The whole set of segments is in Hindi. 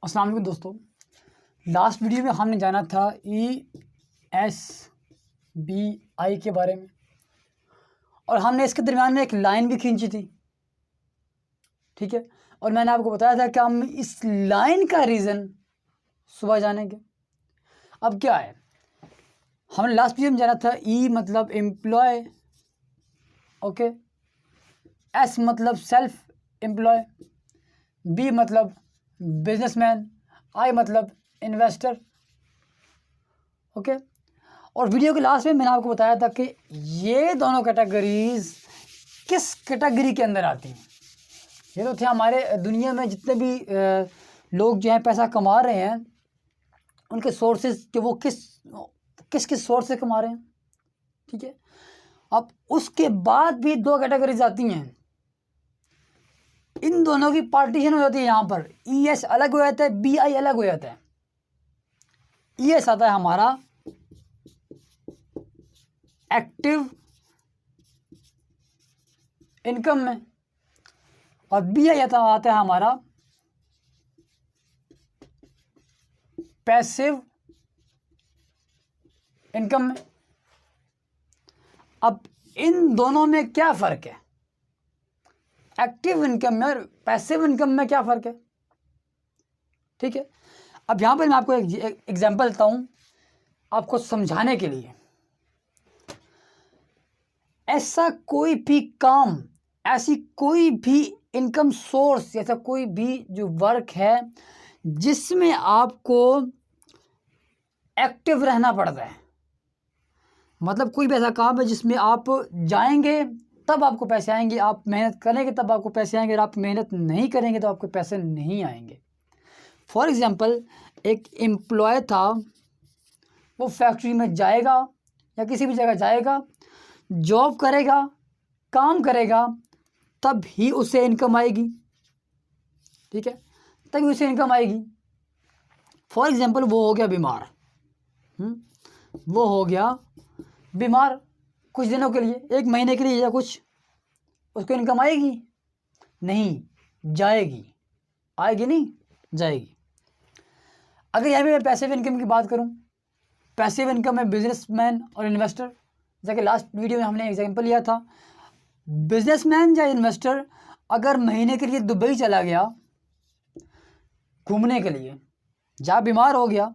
अस्सलाम वालेकुम दोस्तों। लास्ट वीडियो में हमने जाना था ESBI के बारे में और हमने इसके दरमियान में एक लाइन भी खींची थी, ठीक है। और मैंने आपको बताया था कि हम इस लाइन का रीज़न सुबह जानेंगे। अब क्या है, हमने लास्ट वीडियो में जाना था E मतलब एम्प्लॉय, ओके, S मतलब सेल्फ एम्प्लॉय, B मतलब बिजनेसमैन, I मतलब इन्वेस्टर, ओके। और वीडियो के लास्ट में मैंने आपको बताया था कि ये दोनों कैटेगरीज किस कैटेगरी के अंदर आती हैं। ये तो थे हमारे दुनिया में जितने भी लोग जो हैं पैसा कमा रहे हैं, उनके सोर्सेज कि वो किस किस सोर्स से कमा रहे हैं, ठीक है। अब उसके बाद भी दो कैटेगरीज आती हैं, इन दोनों की पार्टीशन हो जाती है। यहाँ पर ES अलग हो जाता है, BI अलग हो जाता है। ES आता है हमारा एक्टिव इनकम में और BI आता है हमारा पैसिव इनकम में। अब इन दोनों में क्या फ़र्क है, एक्टिव इनकम में और पैसिव इनकम में क्या फ़र्क है, ठीक है। अब यहाँ पर मैं आपको एक एग्जांपल देता हूँ आपको समझाने के लिए। ऐसा कोई भी काम, ऐसी कोई भी इनकम सोर्स, ऐसा कोई भी जो वर्क है जिसमें आपको एक्टिव रहना पड़ता है, मतलब कोई भी ऐसा काम है जिसमें आप जाएंगे तब आपको पैसे आएंगे, आप मेहनत करेंगे तब आपको पैसे आएंगे, और आप मेहनत नहीं करेंगे तो आपको पैसे नहीं आएंगे। फॉर एग्ज़ाम्पल, एक एम्प्लॉय था, वो फैक्ट्री में जाएगा या किसी भी जगह जाएगा, जॉब करेगा, काम करेगा, तब ही उसे इनकम आएगी, ठीक है, तभी उसे इनकम आएगी। फॉर एग्ज़ाम्पल, वो हो गया बीमार, वो हो गया बीमार कुछ दिनों के लिए, 1 महीने के लिए या कुछ, उसको इनकम आएगी? नहीं, जाएगी। आएगी नहीं, जाएगी। अगर यहाँ पे मैं पैसिव इनकम की बात करूँ, पैसिव इनकम है बिजनेसमैन और इन्वेस्टर। जैसे कि लास्ट वीडियो में हमने एग्जांपल लिया था, बिजनेसमैन या इन्वेस्टर अगर महीने के लिए दुबई चला गया घूमने के लिए, जहाँ बीमार हो गया,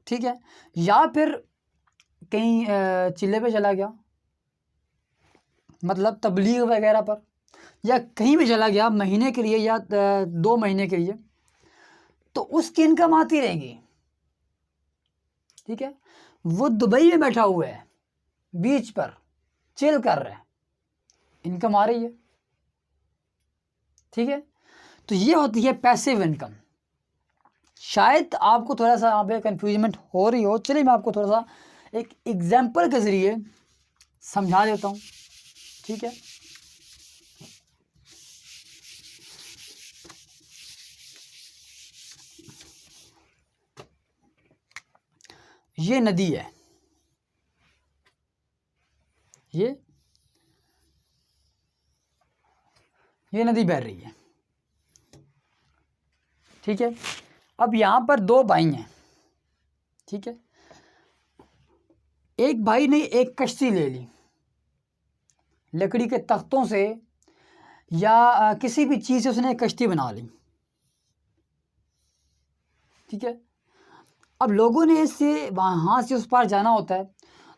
ठीक है, या फिर कहीं चिल्ले पे चला गया, मतलब तबलीग वगैरह पर, या कहीं भी चला गया महीने के लिए या 2 महीने के लिए, तो उसकी इनकम आती रहेगी, ठीक है। वो दुबई में बैठा हुआ है, बीच पर चिल कर रहा है, इनकम आ रही है, ठीक है। तो ये होती है पैसिव इनकम। शायद आपको थोड़ा सा यहाँ पे कन्फ्यूजमेंट हो रही हो, चलिए मैं आपको थोड़ा सा एक एग्जाम्पल के ज़रिए समझा देता हूँ, ठीक है। ये नदी है, ये नदी बह रही है, ठीक है। अब यहाँ पर 2 भाई हैं, ठीक है। एक भाई ने एक कश्ती ले ली, लकड़ी के तख्तों से या किसी भी चीज़ से उसने एक कश्ती बना ली, ठीक है। अब लोगों ने इससे वहाँ से उस पार जाना होता है,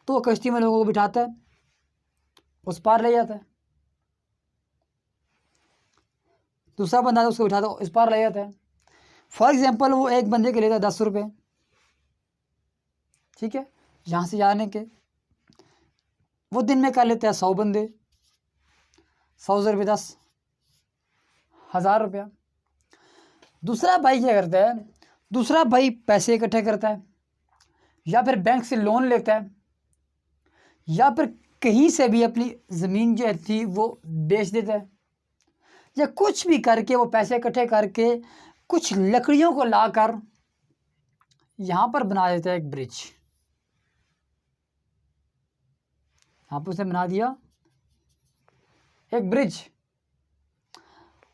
तो वो कश्ती में लोगों को बिठाता है, उस पार ले जाता है। दूसरा बंदा है उसको बिठाता है, इस पार ले जाता है। फॉर एग्जांपल, वो एक बंदे के लेता है 10 रुपये, ठीक है, यहाँ से जाने के। वो दिन में कर लेता है 100 बंदे, 100 से रुपये 10, 1000 रुपया। दूसरा भाई क्या करता है, दूसरा भाई पैसे इकट्ठे करता है, या फिर बैंक से लोन लेता है, या फिर कहीं से भी अपनी ज़मीन जो थी वो बेच देता है, या कुछ भी करके वो पैसे इकट्ठे करके कुछ लकड़ियों को लाकर यहाँ पर बना देता है एक ब्रिज। यहाँ पर उसने बना दिया एक ब्रिज।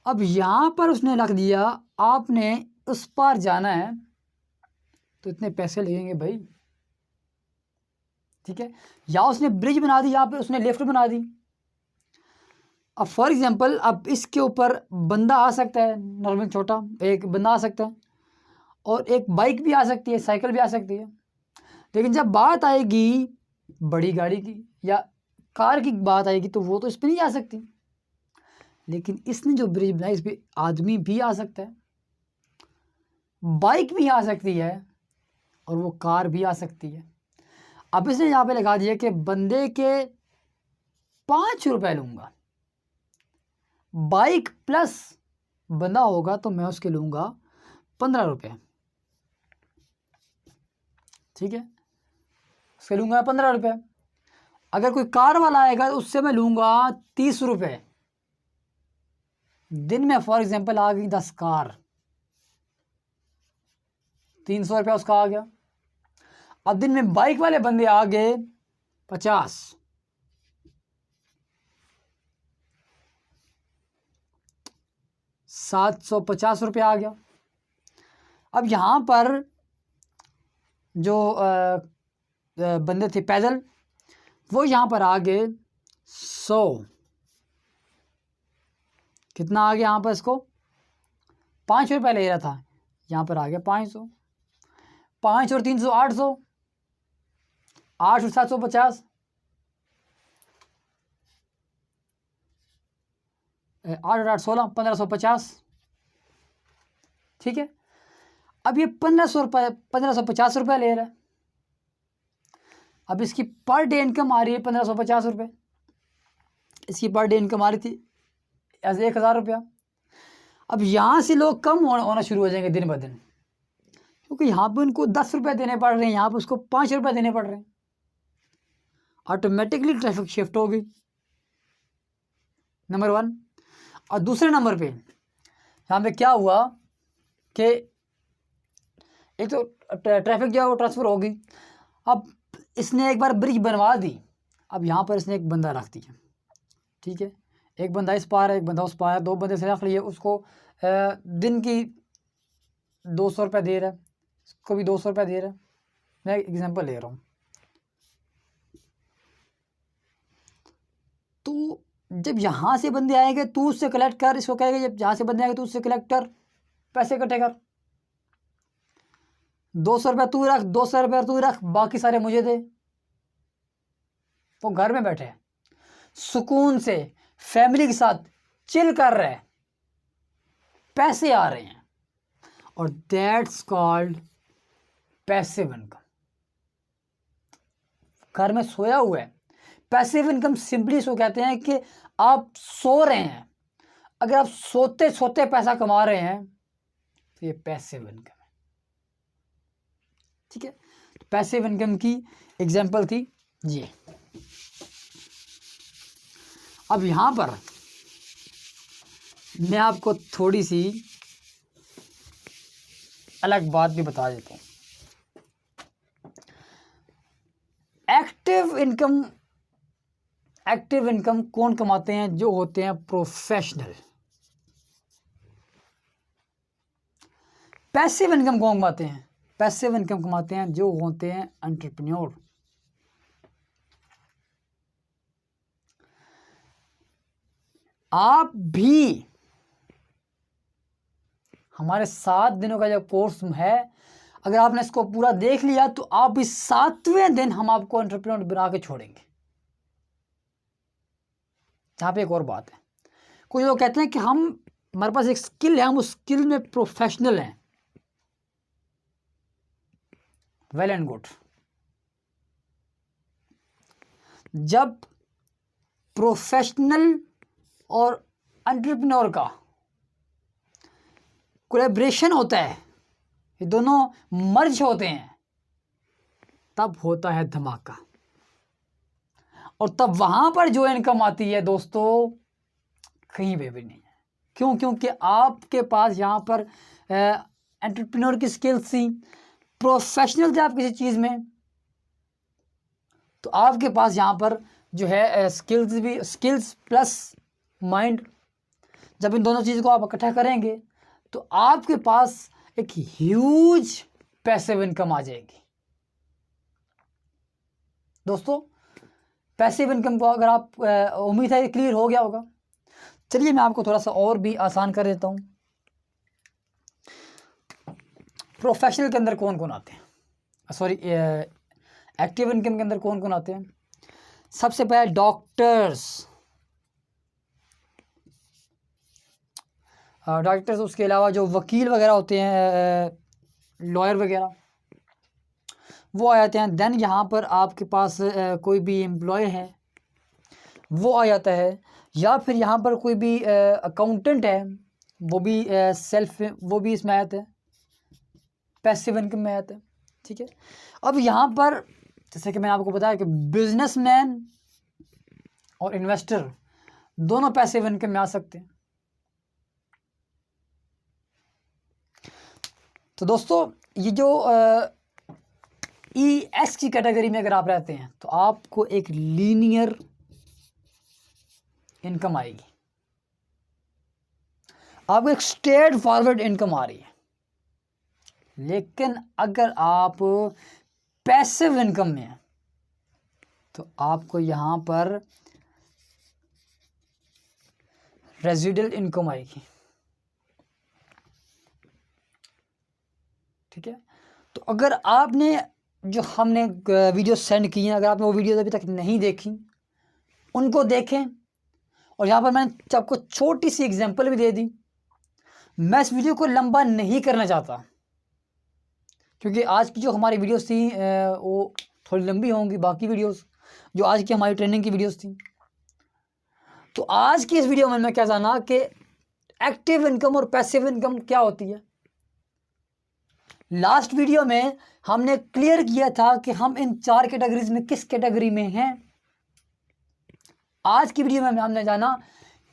अब यहाँ पर उसने रख दिया, आपने उस पार जाना है तो इतने पैसे लगेंगे भाई, ठीक है। या उसने ब्रिज बना दी, यहाँ पे उसने लिफ्ट बना दी। अब फॉर एग्जांपल अब इसके ऊपर बंदा आ सकता है, नॉर्मल छोटा एक बंदा आ सकता है, और एक बाइक भी आ सकती है, साइकिल भी आ सकती है। लेकिन जब बात आएगी बड़ी गाड़ी की या कार की बात आएगी तो वो तो इस पर नहीं आ सकती। लेकिन इसने जो ब्रिज बनाया इस पर आदमी भी आ सकता है, बाइक भी आ सकती है, और वो कार भी आ सकती है। अब इसने यहाँ पे लगा दिया कि बंदे के 5 रुपए लूँगा, बाइक प्लस बंदा होगा तो मैं उसके लूँगा 15 रुपये, ठीक है, उसके लूँगा 15 रुपये। अगर कोई कार वाला आएगा तो उससे मैं लूँगा 30 रुपये। दिन में फॉर एग्जांपल आ गई 10 कार, 300 रुपया उसका आ गया। अब दिन में बाइक वाले बंदे आ गए 50, 750 रुपया आ गया। अब यहाँ पर जो बंदे थे पैदल, वो यहाँ पर आ गए 100, कितना आ गया यहाँ पर, इसको 5 रुपये ले रहा था, यहाँ पर आ गया 500, 5 और 300 800, 8 और 750, 8 और 8 16, 1550, ठीक है। अब ये 1550 रुपये ले रहा है। अब इसकी पर डे इनकम आ रही है 1550 रुपये, इसकी पर डे इनकम आ रही थी ऐसे 1000 रुपया। अब यहाँ से लोग कम होना शुरू हो जाएंगे दिन ब दिन, क्योंकि यहाँ पे उनको 10 रुपये देने पड़ रहे हैं, यहाँ पे उसको 5 रुपये देने पड़ रहे हैं। ऑटोमेटिकली ट्रैफिक शिफ्ट होगी, नंबर 1। और दूसरे नंबर पे यहाँ पे क्या हुआ कि एक तो ट्रैफिक जो है वो ट्रांसफ़र होगी। अब इसने एक बार ब्रिज बनवा दी, अब यहाँ पर इसने एक बंदा रख दिया, ठीक है, एक बंदा इस पार है, एक बंदा उस पार है, 2 बंदे से रख लिए। उसको दिन की 200 रुपये दे रहा है, इसको भी 200 रुपये दे रहा है, मैं एग्जांपल ले रहा हूँ। तो जब यहाँ से बंदे आएंगे तू उससे कलेक्ट कर, इसको कहेगा जब यहाँ से बंदे आएंगे तू उससे कलेक्ट कर, पैसे इकट्ठे कर, 200 रुपये तू रख, 200 रुपये तू रख, बाकी सारे मुझे दे। वो घर में बैठे सुकून से फैमिली के साथ चिल कर रहे हैं, पैसे आ रहे हैं, और दैट्स कॉल्ड पैसिव इनकम। घर में सोया हुआ है, पैसिव इनकम सिंपली इसको कहते हैं कि आप सो रहे हैं, अगर आप सोते सोते पैसा कमा रहे हैं तो ये पैसिव इनकम है, ठीक है। तो पैसिव इनकम की एग्जांपल थी ये। अब यहाँ पर मैं आपको थोड़ी सी अलग बात भी बता देता हूँ। एक्टिव इनकम कौन कमाते हैं? जो होते हैं प्रोफेशनल। पैसिव इनकम कौन कमाते हैं? पैसिव इनकम कमाते हैं जो होते हैं एंटरप्रेन्योर। आप भी हमारे 7 दिनों का जो कोर्स है, अगर आपने इसको पूरा देख लिया तो आप इस 7वें दिन हम आपको एंटरप्रेन्योर बना के छोड़ेंगे। यहाँ पे एक और बात है, कुछ लोग कहते हैं कि हमारे पास एक स्किल है, हम उस स्किल में प्रोफेशनल हैं। Well and good. जब प्रोफेशनल और एंटरप्रेन्योर का कोलैबोरेशन होता है, ये दोनों मर्ज होते हैं, तब होता है धमाका। और तब वहां पर जो इनकम आती है दोस्तों, कहीं पे भी नहीं है। क्यों? क्योंकि आपके पास यहाँ पर एंटरप्रेन्योर की स्किल्स थी, प्रोफेशनल थे आप किसी चीज़ में, तो आपके पास यहाँ पर जो है स्किल्स प्लस माइंड, जब इन दोनों चीज़ को आप इकट्ठा करेंगे तो आपके पास एक ह्यूज पैसिव इनकम आ जाएगी। दोस्तों पैसिव इनकम को अगर आप उम्मीद है क्लियर हो गया होगा। चलिए मैं आपको थोड़ा सा और भी आसान कर देता हूँ। प्रोफेशनल के अंदर कौन कौन आते हैं, सॉरी एक्टिव इनकम के अंदर कौन कौन आते हैं। सबसे पहले डॉक्टर्स, उसके अलावा जो वकील वगैरह होते हैं, लॉयर वगैरह, वो आ जाते हैं। देन यहाँ पर आपके पास कोई भी एम्प्लॉय है वो आ जाता है, या फिर यहाँ पर कोई भी अकाउंटेंट है वो भी वो भी इसमें आते हैं, पैसिव इनकम में आते हैं। ठीक है, अब यहाँ पर जैसे कि मैंने आपको बताया कि बिजनेसमैन और इन्वेस्टर दोनों पैसिव इनकम में आ सकते हैं। तो दोस्तों ये जो ES की कैटेगरी में अगर आप रहते हैं तो आपको एक लीनियर इनकम आएगी, आपको एक स्ट्रेट फॉरवर्ड इनकम आ रही है। लेकिन अगर आप पैसिव इनकम में हैं तो आपको यहाँ पर रेजिडुअल इनकम आएगी। ठीक है, तो अगर आपने जो हमने वीडियो सेंड की हैं, अगर आपने वो वीडियो अभी तक नहीं देखी उनको देखें। और यहाँ पर मैंने आपको छोटी सी एग्जांपल भी दे दी। मैं इस वीडियो को लंबा नहीं करना चाहता क्योंकि आज की जो हमारी वीडियोस थी वो थोड़ी लंबी होंगी, बाकी वीडियोस जो आज की हमारी ट्रेनिंग की वीडियोस थी। तो आज की इस वीडियो में मैं क्या जाना कि एक्टिव इनकम और पैसिव इनकम क्या होती है। लास्ट वीडियो में हमने क्लियर किया था कि हम इन 4 कैटेगरीज में किस कैटेगरी में हैं। आज की वीडियो में हमने जाना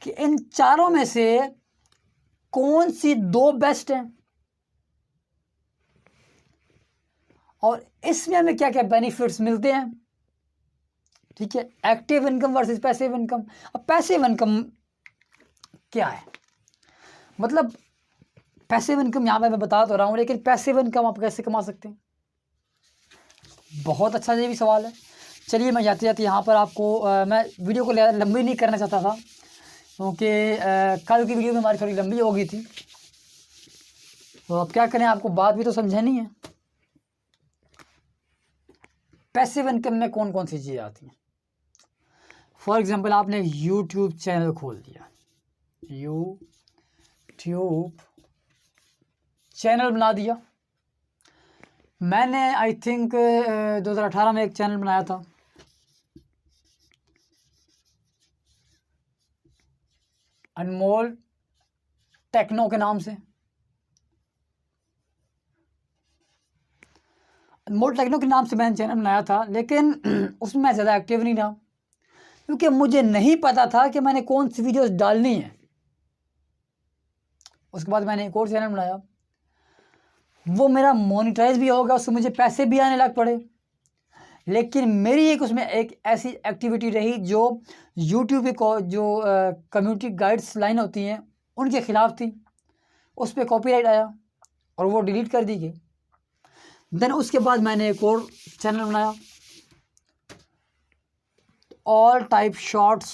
कि इन चारों में से कौन सी 2 बेस्ट हैं और इसमें हमें क्या क्या बेनिफिट्स मिलते हैं। ठीक है, active income versus passive income. अब पैसिव इनकम क्या है, मतलब पैसिव इनकम यहाँ पे मैं बता तो रहा हूँ, लेकिन पैसिव इनकम आप कैसे कमा सकते हैं, बहुत अच्छा ये भी सवाल है। चलिए मैं जाते जाते यहाँ पर आपको मैं वीडियो को लंबी नहीं करना चाहता था क्योंकि कल की वीडियो में हमारी थोड़ी लंबी हो गई थी। तो अब क्या करें, आपको बात भी तो समझानी है। पैसिव इनकम में कौन कौन सी चीज़ें आती हैं। फॉर एग्जांपल आपने यूट्यूब चैनल खोल दिया, यूट्यूब चैनल बना दिया। मैंने आई थिंक 2018 में एक चैनल बनाया था, अनमोल टेक्नो के नाम से। अनमोल टेक्नो के नाम से मैंने चैनल बनाया था, लेकिन उसमें मैं ज़्यादा एक्टिव नहीं रहा क्योंकि मुझे नहीं पता था कि मैंने कौन सी वीडियोस डालनी है। उसके बाद मैंने एक और चैनल बनाया, वो मेरा मोनेटाइज भी हो गया, उससे मुझे पैसे भी आने लग पड़े। लेकिन मेरी एक उसमें एक ऐसी एक्टिविटी रही जो यूट्यूब के जो कम्युनिटी गाइड्स लाइन होती हैं उनके ख़िलाफ़ थी, उस पर कॉपीराइट आया और वो डिलीट कर दी गई। देन उसके बाद मैंने एक और चैनल बनाया, ऑल टाइप शॉर्ट्स।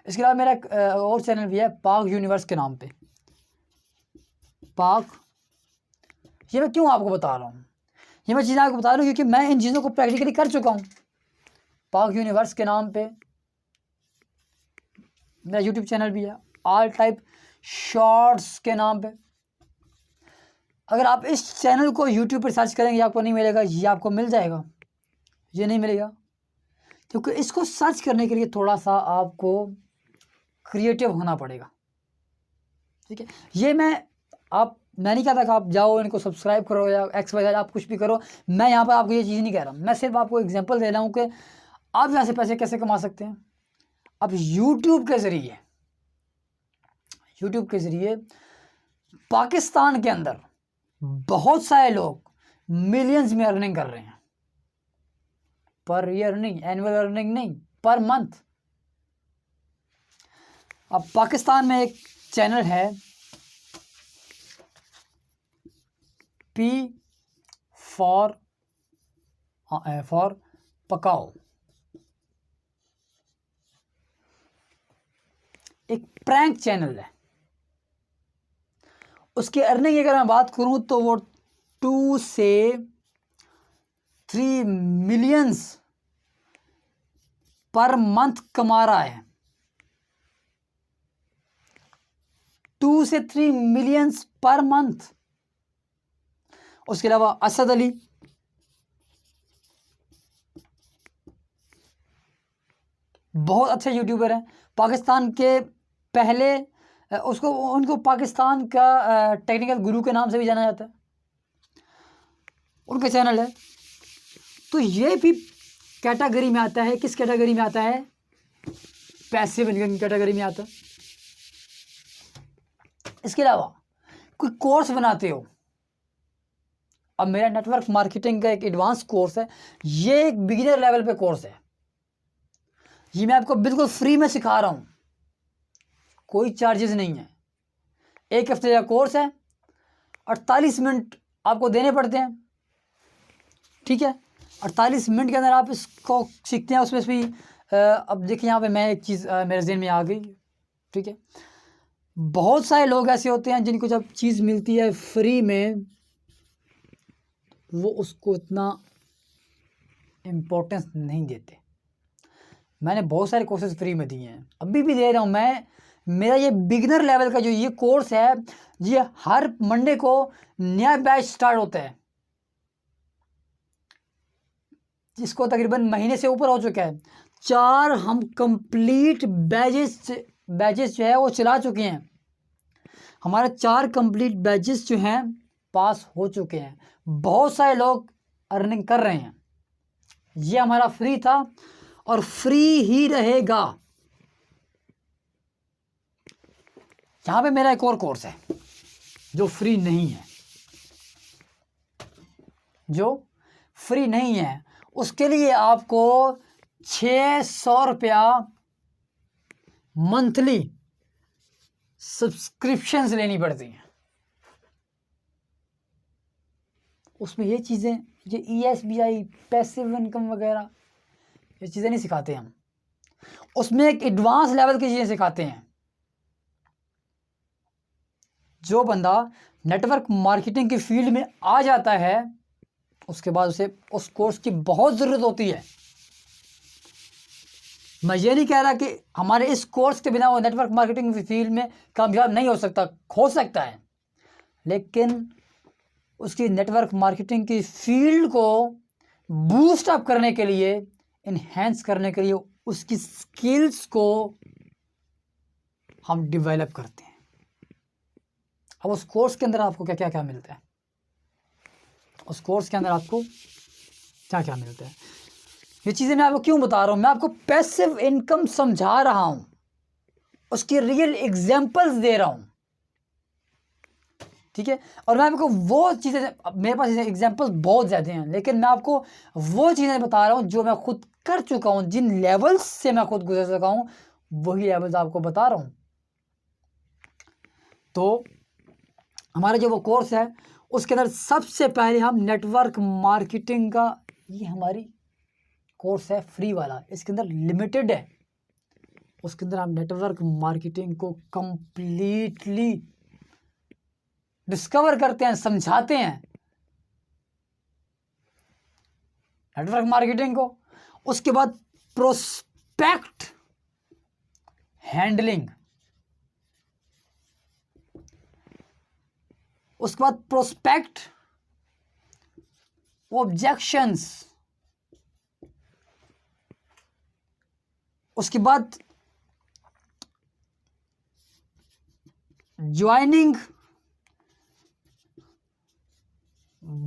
इसके अलावा मेरा एक और चैनल भी है पाक यूनिवर्स के नाम पे। पाक, ये मैं क्यों आपको बता रहा हूँ, ये मैं चीज़ें आपको बता रहा हूँ क्योंकि मैं इन चीज़ों को प्रैक्टिकली कर चुका हूँ। पाक यूनिवर्स के नाम पे मेरा यूट्यूब चैनल भी है, ऑल टाइप शॉर्ट्स के नाम पे। अगर आप इस चैनल को यूट्यूब पर सर्च करेंगे आपको नहीं मिलेगा, ये आपको मिल जाएगा, ये नहीं मिलेगा क्योंकि इसको सर्च करने के लिए थोड़ा सा आपको क्रिएटिव होना पड़ेगा। ठीक है, ये मैं नहीं कहता कि आप जाओ इनको सब्सक्राइब करो या एक्स वाई आप कुछ भी करो। मैं यहाँ पर आपको ये चीज़ नहीं कह रहा, मैं सिर्फ आपको एग्जांपल दे रहा हूँ कि आप यहाँ से पैसे कैसे कमा सकते हैं। अब यूट्यूब के ज़रिए पाकिस्तान के अंदर बहुत सारे लोग मिलियंस में अर्निंग कर रहे हैं, पर ईयर नहीं, एनुअल अर्निंग नहीं, पर मंथ। अब पाकिस्तान में एक चैनल है P फॉर पकाओ। एक प्रैंक चैनल है, उसकी अर्निंग अगर मैं बात करूं तो वो 2 से 3 मिलियंस पर मंथ कमा रहा है। 2 से 3 मिलियंस पर मंथ। उसके अलावा असद अली, बहुत अच्छे यूट्यूबर हैं, पाकिस्तान के पहले उनको पाकिस्तान का टेक्निकल गुरु के नाम से भी जाना जाता है, उनका चैनल है। तो ये भी कैटेगरी में आता है। किस कैटेगरी में आता है? पैसिव इनकम कैटेगरी में आता है। इसके अलावा कोई कोर्स बनाते हो, अब मेरा नेटवर्क मार्केटिंग का एक एडवांस कोर्स है, ये एक बिगिनर लेवल पे कोर्स है, ये मैं आपको बिल्कुल फ्री में सिखा रहा हूँ, कोई चार्जेस नहीं है। 1 हफ्ते का कोर्स है, 48 मिनट आपको देने पड़ते हैं, ठीक है। 48 मिनट के अंदर आप इसको सीखते हैं। उसमें भी अब देखिए यहाँ पे मैं एक चीज़ मेरे ज़हन में आ गई, ठीक है। बहुत सारे लोग ऐसे होते हैं जिनको जब चीज़ मिलती है फ्री में, वो उसको इतना इम्पोर्टेंस नहीं देते। मैंने बहुत सारे कोर्सेज फ्री में दिए हैं, अभी भी दे रहा हूँ मैं। मेरा ये बिगिनर लेवल का जो ये कोर्स है, ये हर मंडे को नया बैच स्टार्ट होता है, जिसको तकरीबन महीने से ऊपर हो चुका है। 4 हम कंप्लीट बैचेस जो है वो चला चुके हैं। हमारे 4 कंप्लीट बैचेस जो हैं पास हो चुके हैं। बहुत सारे लोग अर्निंग कर रहे हैं। ये हमारा फ्री था और फ्री ही रहेगा। यहाँ पे मेरा एक और कोर्स है जो फ्री नहीं है, जो फ्री नहीं है। उसके लिए आपको 600 रुपया मंथली सब्सक्रिप्शंस लेनी पड़ती हैं। उसमें ये चीज़ें, ये ESBI, पैसिव इनकम वगैरह, ये चीज़ें नहीं सिखाते हम। उसमें एक एडवांस लेवल की चीज़ें सिखाते हैं। जो बंदा नेटवर्क मार्केटिंग की फील्ड में आ जाता है, उसके बाद उसे उस कोर्स की बहुत ज़रूरत होती है। मैं ये नहीं कह रहा कि हमारे इस कोर्स के बिना वो नेटवर्क मार्केटिंग की फील्ड में कामयाब नहीं हो सकता, हो सकता है, लेकिन उसकी नेटवर्क मार्केटिंग की फील्ड को बूस्ट अप करने के लिए, इन्हेंस करने के लिए उसकी स्किल्स को हम डेवलप करते हैं। अब उस कोर्स के अंदर आपको क्या क्या मिलता है, उस कोर्स के अंदर आपको क्या क्या मिलता है, ये चीज़ें मैं आपको क्यों बता रहा हूँ। मैं आपको पैसिव इनकम समझा रहा हूँ, उसकी रियल एग्जांपल्स दे रहा हूँ, ठीक है। और मैं आपको वो चीज़ें, मेरे पास एग्जांपल्स बहुत ज़्यादा हैं, लेकिन मैं आपको वो चीज़ें बता रहा हूँ जो मैं खुद कर चुका हूँ, जिन लेवल्स से मैं खुद गुजर चुका हूँ, वही लेवल्स आपको बता रहा हूँ। तो हमारा जो वो कोर्स है, उसके अंदर सबसे पहले हम नेटवर्क मार्केटिंग का, ये हमारी कोर्स है फ्री वाला, इसके अंदर लिमिटेड है। उसके अंदर हम नेटवर्क मार्केटिंग को कंप्लीटली डिस्कवर करते हैं, समझाते हैं नेटवर्क मार्केटिंग को। उसके बाद प्रोस्पेक्ट हैंडलिंग, उसके बाद प्रोस्पेक्ट ऑब्जेक्शंस, उसके बाद ज्वाइनिंग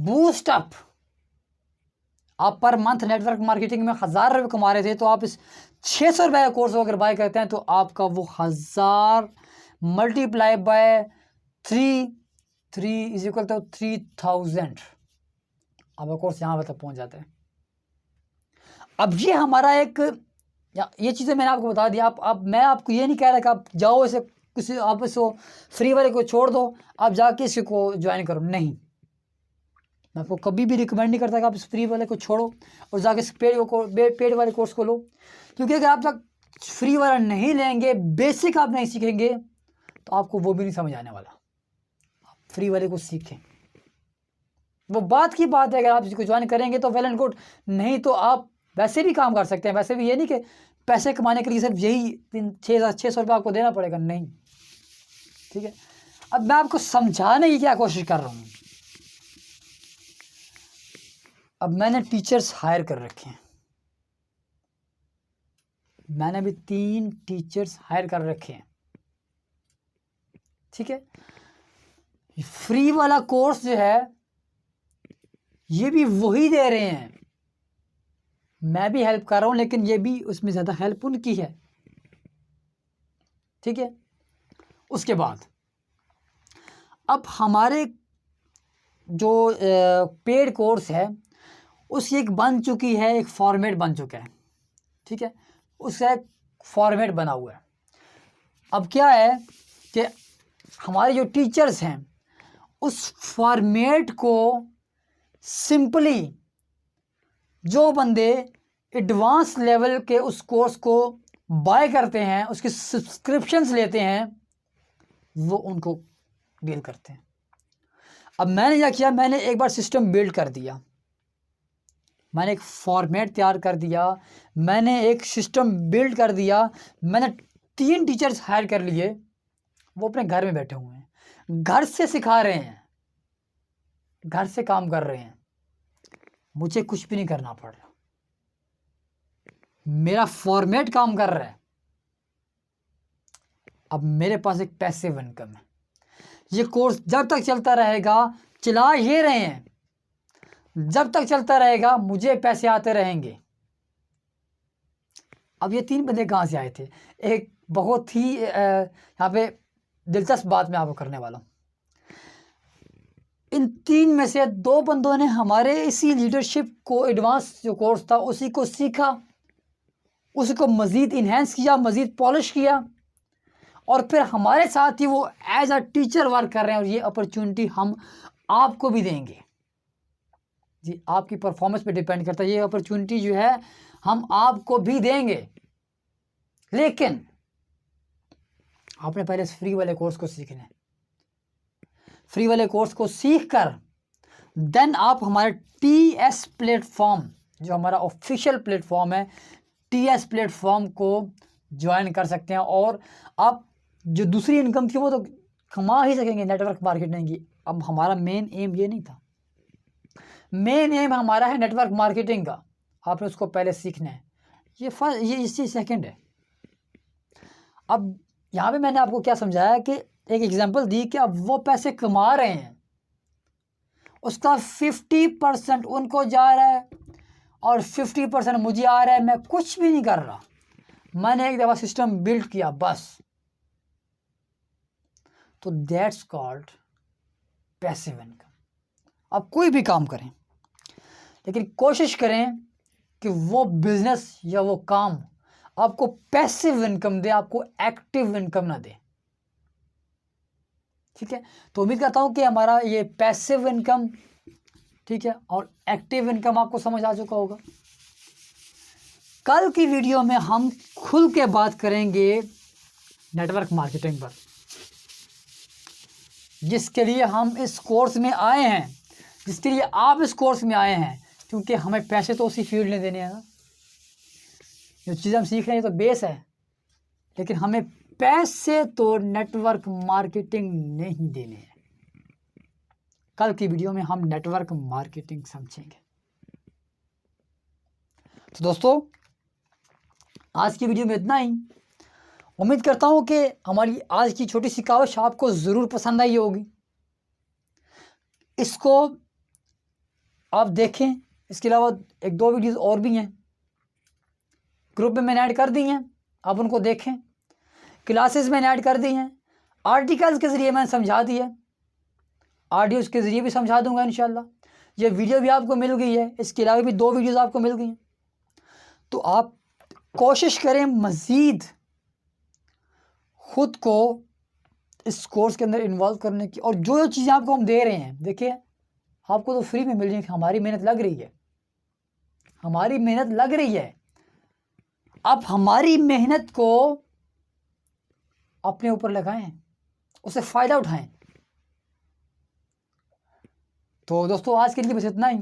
बूस्ट अप। आप पर मंथ नेटवर्क मार्केटिंग में 1000 रुपये कमा रहे थे, तो आप इस 600 रुपये का कोर्स अगर बाय करते हैं तो आपका वो 1000 multiply by 3 is equal to 3000, आपका कोर्स यहाँ तक पहुँच जाता है। अब ये हमारा एक, ये चीज़ें मैंने आपको बता दिया। अब मैं आपको ये नहीं कह रहा कि आप जाओ इसे किसी, आप इसको फ्री वाले को छोड़ दो, आप जाके इसी को ज्वाइन करो, नहीं। मैं आपको कभी भी रिकमेंड नहीं करता कि आप इस फ्री वाले को छोड़ो और जाके इस पेड वाले कोर्स को लो, क्योंकि अगर आप तक फ्री वाला नहीं लेंगे, बेसिक आप नहीं सीखेंगे, तो आपको वो भी नहीं समझ आने वाला। आप फ्री वाले को सीखें, वो बात की बात है। अगर आप इसको ज्वाइन करेंगे तो वेल एंड गुड, नहीं तो आप वैसे भी काम कर सकते हैं। वैसे भी ये नहीं कि पैसे कमाने के लिए सिर्फ यही 600 रुपये आपको देना पड़ेगा, नहीं, ठीक है। अब मैं आपको समझाने की क्या कोशिश कर रहा हूँ। अब मैंने टीचर्स हायर कर रखे हैं, मैंने अभी 3 टीचर्स हायर कर रखे हैं, ठीक है। फ्री वाला कोर्स जो है ये भी वही दे रहे हैं, मैं भी हेल्प कर रहा हूं, लेकिन ये भी उसमें ज़्यादा हेल्प उनकी है, ठीक है। उसके बाद अब हमारे जो पेड कोर्स है उसकी एक बन चुकी है, एक फॉर्मेट बन चुका है, ठीक है। उसका एक फॉर्मेट बना हुआ है। अब क्या है कि हमारे जो टीचर्स हैं उस फॉर्मेट को सिंपली जो बंदे एडवांस लेवल के उस कोर्स को बाय करते हैं, उसके सब्सक्रिप्शंस लेते हैं, वो उनको डील करते हैं। अब मैंने क्या किया, मैंने एक बार सिस्टम बिल्ड कर दिया, मैंने एक फॉर्मेट तैयार कर दिया, मैंने एक सिस्टम बिल्ड कर दिया, मैंने 3 टीचर्स हायर कर लिए, वो अपने घर में बैठे हुए हैं, घर से सिखा रहे हैं, घर से काम कर रहे हैं, मुझे कुछ भी नहीं करना पड़ रहा, मेरा फॉर्मेट काम कर रहा है। अब मेरे पास एक पैसिव इनकम है, ये कोर्स जब तक चलता रहेगा, चला ये रहे हैं, जब तक चलता रहेगा मुझे पैसे आते रहेंगे। अब ये 3 बंदे कहाँ से आए थे? एक बहुत ही यहाँ पे दिलचस्प बात मैं आपको करने वाला हूँ। इन 3 में से 2 बंदों ने हमारे इसी लीडरशिप को एडवांस जो कोर्स था उसी को सीखा, उसको मज़ीद इन्हेंस किया, मज़ीद पॉलिश किया, और फिर हमारे साथ ही वो एज अ टीचर वर्क कर रहे हैं। और ये अपॉर्चुनिटी हम आपको भी देंगे जी, आपकी परफॉर्मेंस पे डिपेंड करता है, ये अपॉर्चुनिटी जो है हम आपको भी देंगे, लेकिन आपने पहले इस फ्री वाले कोर्स को सीखना है। फ्री वाले कोर्स को सीख कर देन आप हमारे TS प्लेटफॉर्म, जो हमारा ऑफिशियल प्लेटफॉर्म है, TS प्लेटफॉर्म को ज्वाइन कर सकते हैं, और आप जो दूसरी इनकम थी वो तो कमा ही सकेंगे नेटवर्क मार्केटिंग की। अब हमारा मेन एम ये नहीं था, मेन एम हमारा है नेटवर्क मार्केटिंग का, आपने उसको पहले सीखना है, ये इससे सेकंड है। अब यहाँ पे मैंने आपको क्या समझाया कि एक एग्जांपल दी कि अब वो पैसे कमा रहे हैं, उसका 50% उनको जा रहा है और 50% मुझे आ रहा है, मैं कुछ भी नहीं कर रहा, मैंने एक दफ़ा सिस्टम बिल्ड किया बस। तो दैट्स कॉल्ड पैसिव इनकम। अब कोई भी काम करें, लेकिन कोशिश करें कि वो बिजनेस या वो काम आपको पैसिव इनकम दे, आपको एक्टिव इनकम ना दे, ठीक है। तो उम्मीद करता हूँ कि हमारा ये पैसिव इनकम, ठीक है, और एक्टिव इनकम आपको समझ आ चुका होगा। कल की वीडियो में हम खुल के बात करेंगे नेटवर्क मार्केटिंग पर, जिसके लिए हम इस कोर्स में आए हैं, जिसके लिए आप इस कोर्स में आए हैं, क्योंकि हमें पैसे तो उसी फील्ड में देने हैं ना। जो चीज़ हम सीख रहे हैं तो बेस है, लेकिन हमें पैसे तो नेटवर्क मार्केटिंग नहीं देने हैं। कल की वीडियो में हम नेटवर्क मार्केटिंग समझेंगे। तो दोस्तों, आज की वीडियो में इतना ही। उम्मीद करता हूँ कि हमारी आज की छोटी सी काविश आपको ज़रूर पसंद आई होगी। इसको आप देखें, इसके अलावा 1-2 वीडियोस और भी हैं, ग्रुप में मैंने ऐड कर दी हैं, आप उनको देखें। क्लासेस मैंने ऐड कर दी हैं, आर्टिकल्स के ज़रिए मैंने समझा दिया, ऑडियोज़ के ज़रिए भी समझा दूंगा इंशाल्लाह। ये वीडियो भी आपको मिल गई है, इसके अलावा भी 2 वीडियोज़ आपको मिल गई हैं। तो आप कोशिश करें मज़ीद खुद को इस कोर्स के अंदर इन्वॉल्व करने की, और जो चीज़ें आपको हम दे रहे हैं, देखिए आपको तो फ्री में मिल रही है, हमारी मेहनत लग रही है, हमारी मेहनत लग रही है। आप हमारी मेहनत को अपने ऊपर लगाएं, उससे फ़ायदा उठाएं। तो दोस्तों आज के लिए बस इतना ही,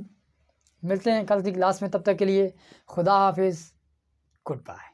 मिलते हैं कल की क्लास में, तब तक के लिए खुदा हाफिज़, गुड बाय।